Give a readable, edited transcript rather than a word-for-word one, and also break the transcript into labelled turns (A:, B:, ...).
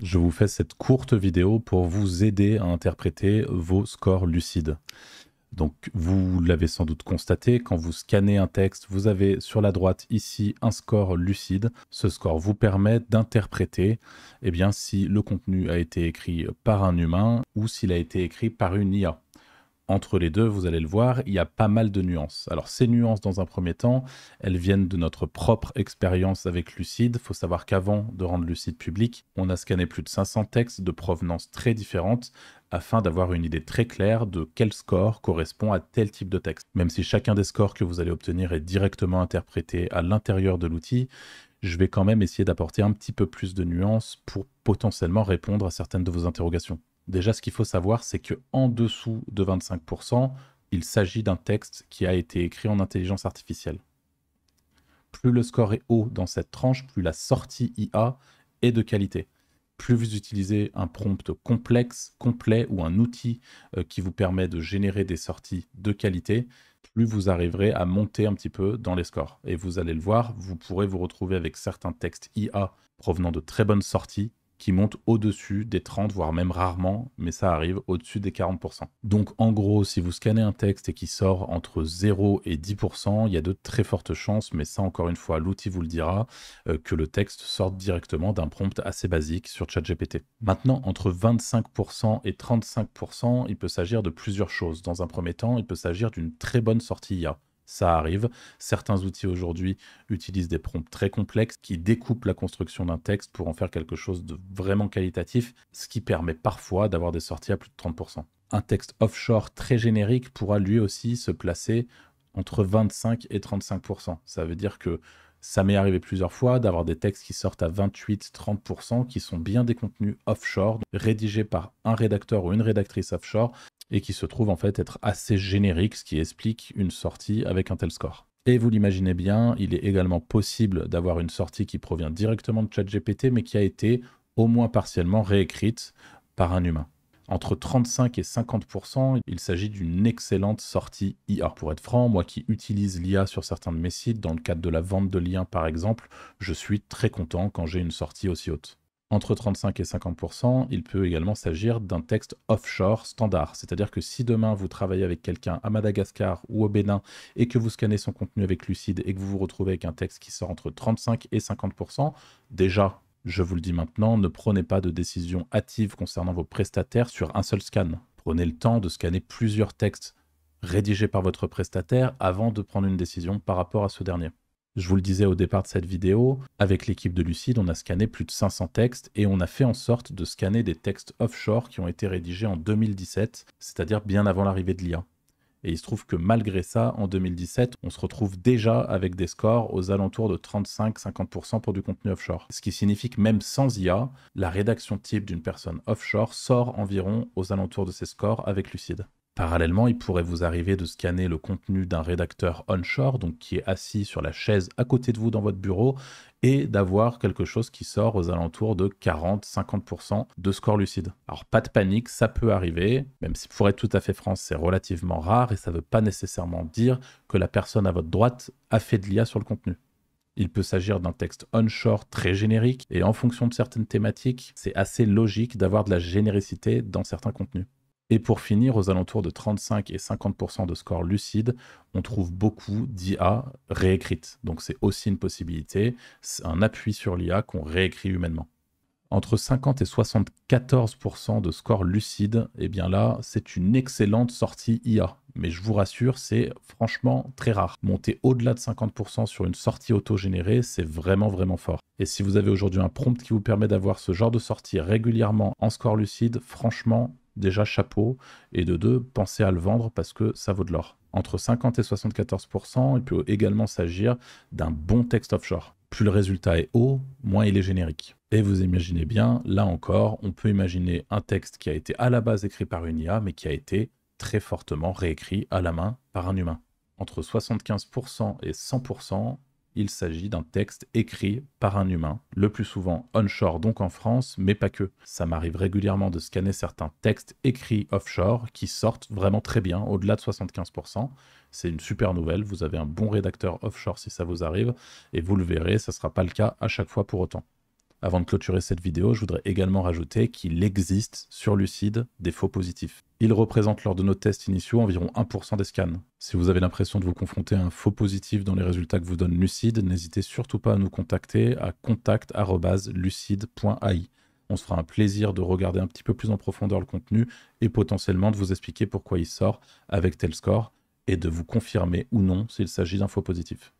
A: Je vous fais cette courte vidéo pour vous aider à interpréter vos scores lucides. Donc, vous l'avez sans doute constaté, quand vous scannez un texte, vous avez sur la droite ici un score lucide. Ce score vous permet d'interpréter si le contenu a été écrit par un humain ou s'il a été écrit par une IA. Entre les deux, vous allez le voir, il y a pas mal de nuances. Alors ces nuances, dans un premier temps, elles viennent de notre propre expérience avec Lucide. Il faut savoir qu'avant de rendre Lucide public, on a scanné plus de 500 textes de provenance très différentes afin d'avoir une idée très claire de quel score correspond à tel type de texte. Même si chacun des scores que vous allez obtenir est directement interprété à l'intérieur de l'outil, je vais quand même essayer d'apporter un petit peu plus de nuances pour potentiellement répondre à certaines de vos interrogations. Déjà, ce qu'il faut savoir, c'est qu'en dessous de 25%, il s'agit d'un texte qui a été écrit en intelligence artificielle. Plus le score est haut dans cette tranche, plus la sortie IA est de qualité. Plus vous utilisez un prompt complexe, complet ou un outil qui vous permet de générer des sorties de qualité, plus vous arriverez à monter un petit peu dans les scores. Et vous allez le voir, vous pourrez vous retrouver avec certains textes IA provenant de très bonnes sorties qui montent au-dessus des 30, voire même rarement, mais ça arrive au-dessus des 40%. Donc en gros, si vous scannez un texte et qui sort entre 0 et 10%, il y a de très fortes chances, mais ça encore une fois, l'outil vous le dira, que le texte sorte directement d'un prompt assez basique sur ChatGPT. Maintenant, entre 25% et 35%, il peut s'agir de plusieurs choses. Dans un premier temps, il peut s'agir d'une très bonne sortie IA. Ça arrive. Certains outils aujourd'hui utilisent des prompts très complexes qui découpent la construction d'un texte pour en faire quelque chose de vraiment qualitatif, ce qui permet parfois d'avoir des sorties à plus de 30%. Un texte offshore très générique pourra lui aussi se placer entre 25 et 35%. Ça veut dire que ça m'est arrivé plusieurs fois d'avoir des textes qui sortent à 28-30%, qui sont bien des contenus offshore, rédigés par un rédacteur ou une rédactrice offshore, et qui se trouve en fait être assez générique, ce qui explique une sortie avec un tel score. Et vous l'imaginez bien, il est également possible d'avoir une sortie qui provient directement de ChatGPT, mais qui a été au moins partiellement réécrite par un humain. Entre 35 et 50%, il s'agit d'une excellente sortie IA. Pour être franc, moi qui utilise l'IA sur certains de mes sites, dans le cadre de la vente de liens par exemple, je suis très content quand j'ai une sortie aussi haute. Entre 35 et 50%, il peut également s'agir d'un texte offshore standard. C'est-à-dire que si demain vous travaillez avec quelqu'un à Madagascar ou au Bénin et que vous scannez son contenu avec Lucide et que vous vous retrouvez avec un texte qui sort entre 35 et 50%, déjà, je vous le dis maintenant, ne prenez pas de décision hâtive concernant vos prestataires sur un seul scan. Prenez le temps de scanner plusieurs textes rédigés par votre prestataire avant de prendre une décision par rapport à ce dernier. Je vous le disais au départ de cette vidéo, avec l'équipe de Lucide, on a scanné plus de 500 textes et on a fait en sorte de scanner des textes offshore qui ont été rédigés en 2017, c'est-à-dire bien avant l'arrivée de l'IA. Et il se trouve que malgré ça, en 2017, on se retrouve déjà avec des scores aux alentours de 35-50% pour du contenu offshore. Ce qui signifie que même sans IA, la rédaction type d'une personne offshore sort environ aux alentours de ces scores avec Lucide. Parallèlement, il pourrait vous arriver de scanner le contenu d'un rédacteur onshore, donc qui est assis sur la chaise à côté de vous dans votre bureau, et d'avoir quelque chose qui sort aux alentours de 40-50% de score lucide. Alors pas de panique, ça peut arriver, même si pour être tout à fait franc, c'est relativement rare, et ça ne veut pas nécessairement dire que la personne à votre droite a fait de l'IA sur le contenu. Il peut s'agir d'un texte onshore très générique, et en fonction de certaines thématiques, c'est assez logique d'avoir de la généricité dans certains contenus. Et pour finir, aux alentours de 35 et 50% de score lucide, on trouve beaucoup d'IA réécrite. Donc c'est aussi une possibilité, c'est un appui sur l'IA qu'on réécrit humainement. Entre 50 et 74% de score lucide, eh bien là, c'est une excellente sortie IA. Mais je vous rassure, c'est franchement très rare. Monter au-delà de 50% sur une sortie auto-générée, c'est vraiment, vraiment fort. Et si vous avez aujourd'hui un prompt qui vous permet d'avoir ce genre de sortie régulièrement en score lucide, franchement, déjà chapeau. Et de deux, pensez à le vendre parce que ça vaut de l'or. Entre 50 et 74%, il peut également s'agir d'un bon texte offshore. Plus le résultat est haut, moins il est générique. Et vous imaginez bien, là encore, on peut imaginer un texte qui a été à la base écrit par une IA, mais qui a été très fortement réécrit à la main par un humain. Entre 75% et 100%, il s'agit d'un texte écrit par un humain, le plus souvent onshore, donc en France, mais pas que. Ça m'arrive régulièrement de scanner certains textes écrits offshore qui sortent vraiment très bien, au-delà de 75%. C'est une super nouvelle, vous avez un bon rédacteur offshore si ça vous arrive, et vous le verrez, ça ne sera pas le cas à chaque fois pour autant. Avant de clôturer cette vidéo, je voudrais également rajouter qu'il existe sur Lucide des faux positifs. Ils représentent lors de nos tests initiaux environ 1% des scans. Si vous avez l'impression de vous confronter à un faux positif dans les résultats que vous donne Lucide, n'hésitez surtout pas à nous contacter à contact@lucide.ai. On se fera un plaisir de regarder un petit peu plus en profondeur le contenu et potentiellement de vous expliquer pourquoi il sort avec tel score et de vous confirmer ou non s'il s'agit d'un faux positif.